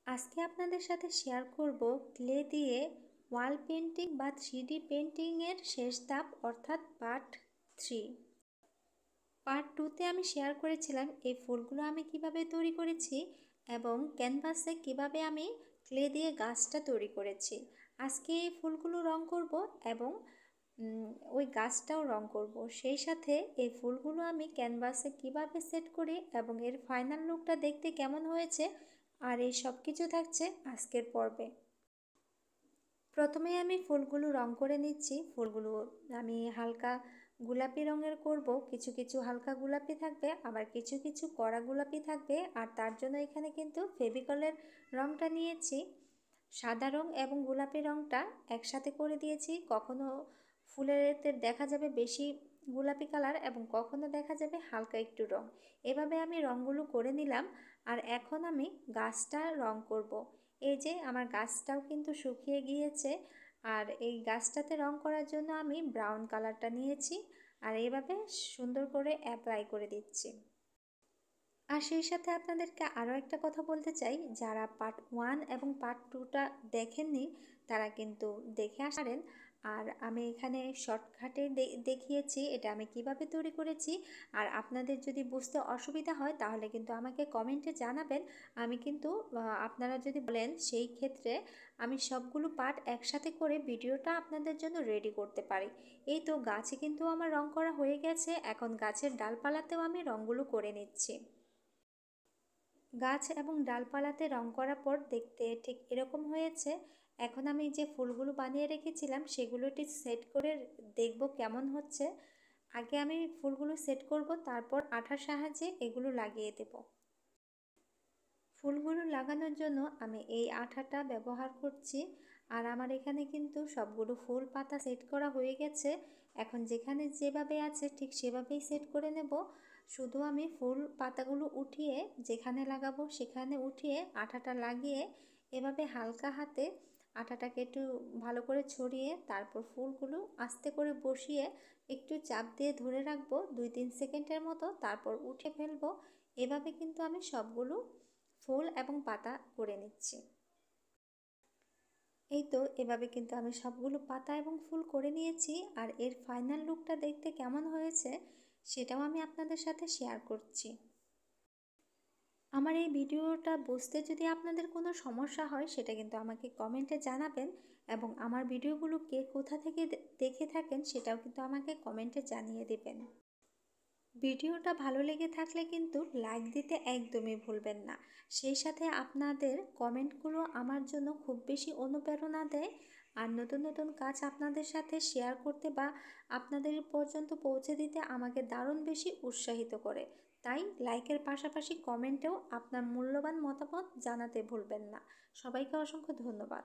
আজকে আপনাদের সাথে শেয়ার করব ক্লে দিয়ে ওয়াল পেন্টিং বা 3D পেন্টিংয়ের শেষ ধাপ অর্থাৎ পার্ট 3। পার্ট 2তে আমি শেয়ার করেছিলাম এই ফুলগুলো আমি কিভাবে তৈরি করেছি এবং ক্যানভাসে কিভাবে আমি ক্লে দিয়ে গাছটা তৈরি করেছি। আজকে এই ফুলগুলো রং করব এবং ওই গাছটাও রং করব। সেই সাথে এই ফুলগুলো আমি ক্যানভাসে কিভাবে সেট করি এবং এর ফাইনাল লুকটা দেখতে কেমন হয়েছে, আর এই সব কিছু থাকছে আজকের পর্বে। প্রথমে আমি ফুলগুলো রং করে নিচ্ছি। ফুলগুলো আমি হালকা গোলাপি রঙের করব, কিছু কিছু হালকা গোলাপি থাকবে, আবার কিছু কিছু কড়া গোলাপি থাকবে। আর তার জন্য এখানে কিন্তু ফেভিকলের রংটা নিয়েছি, সাদা রং এবং গোলাপি রংটা একসাথে করে দিয়েছি। কখনো ফুলেতে দেখা যাবে বেশি গোলাপি কালার এবং কখনো দেখা যাবে হালকা একটু রং। এভাবে আমি রঙগুলো করে নিলাম। আর এখন আমি গাছটা রং করব। এই যে আমার গাছটাও কিন্তু শুকিয়ে গিয়েছে, আর এই গাছটাতে রং করার জন্য আমি ব্রাউন কালারটা নিয়েছি আর এইভাবে সুন্দর করে অ্যাপ্লাই করে দিচ্ছি। আর সেই সাথে আপনাদেরকে আরও একটা কথা বলতে চাই, যারা পার্ট 1 এবং পার্ট 2টা দেখেননি তারা কিন্তু দেখে আসেন। আর আমি এখানে শর্টকাটে দেখিয়েছি এটা আমি কিভাবে তৈরি করেছি। আর আপনাদের যদি বুঝতে অসুবিধা হয় তাহলে কিন্তু আমাকে কমেন্টে জানাবেন। আমি কিন্তু আপনারা যদি বলেন সেই ক্ষেত্রে আমি সবগুলো পার্ট একসাথে করে ভিডিওটা আপনাদের জন্য রেডি করতে পারি। এই তো গাছে কিন্তু আমার রং করা হয়ে গেছে, এখন গাছের ডালপালাতেও আমি রঙগুলো করে নিচ্ছি। গাছ এবং ডালপালাতে রং করার পর দেখতে ঠিক এরকম হয়েছে। এখন আমি যে ফুলগুলো বানিয়ে রেখেছিলাম সেগুলো ঠিক সেট করে দেখব কেমন হচ্ছে। আগে আমি ফুলগুলো সেট করব, তারপর আঠার সাহায্যে এগুলো লাগিয়ে দেব। ফুলগুলো লাগানোর জন্য আমি এই আঠাটা ব্যবহার করছি। আর আমার এখানে কিন্তু সবগুলো ফুল পাতা সেট করা হয়ে গেছে। এখন যেখানে যেভাবে আছে ঠিক সেভাবেই সেট করে নেব। শুধু আমি ফুল পাতাগুলো উঠিয়ে যেখানে লাগাবো সেখানে উঠিয়ে আঠাটা লাগিয়ে এভাবে হালকা হাতে আঠাটাকে একটু ভালো করে ছড়িয়ে তারপর ফুলগুলো আস্তে করে বসিয়ে একটু চাপ দিয়ে ধরে রাখবো 2-3 সেকেন্ডের মতো, তারপর উঠে ফেলবো। এভাবে কিন্তু আমি সবগুলো ফুল এবং পাতা করে নিচ্ছি। এই তো এভাবে কিন্তু আমি সবগুলো পাতা এবং ফুল করে নিয়েছি। আর এর ফাইনাল লুকটা দেখতে কেমন হয়েছে সেটাও আমি আপনাদের সাথে শেয়ার করছি। আমার এই ভিডিওটা বুঝতে যদি আপনাদের কোনো সমস্যা হয় সেটা কিন্তু আমাকে কমেন্টে জানাবেন, এবং আমার ভিডিওগুলো কে কোথা থেকে দেখে থাকেন সেটাও কিন্তু আমাকে কমেন্টে জানিয়ে দেবেন। ভিডিওটা ভালো লেগে থাকলে কিন্তু লাইক দিতে একদমই ভুলবেন না। সেই সাথে আপনাদের কমেন্টগুলো আমার জন্য খুব বেশি অনুপ্রেরণা দেয় আর নতুন নতুন কাজ আপনাদের সাথে শেয়ার করতে বা আপনাদের পর্যন্ত পৌঁছে দিতে আমাকে দারুণ বেশি উৎসাহিত করে। তাই লাইকের পাশাপাশি কমেন্টেও আপনার মূল্যবান মতামত জানাতে ভুলবেন না। সবাইকে অসংখ্য ধন্যবাদ।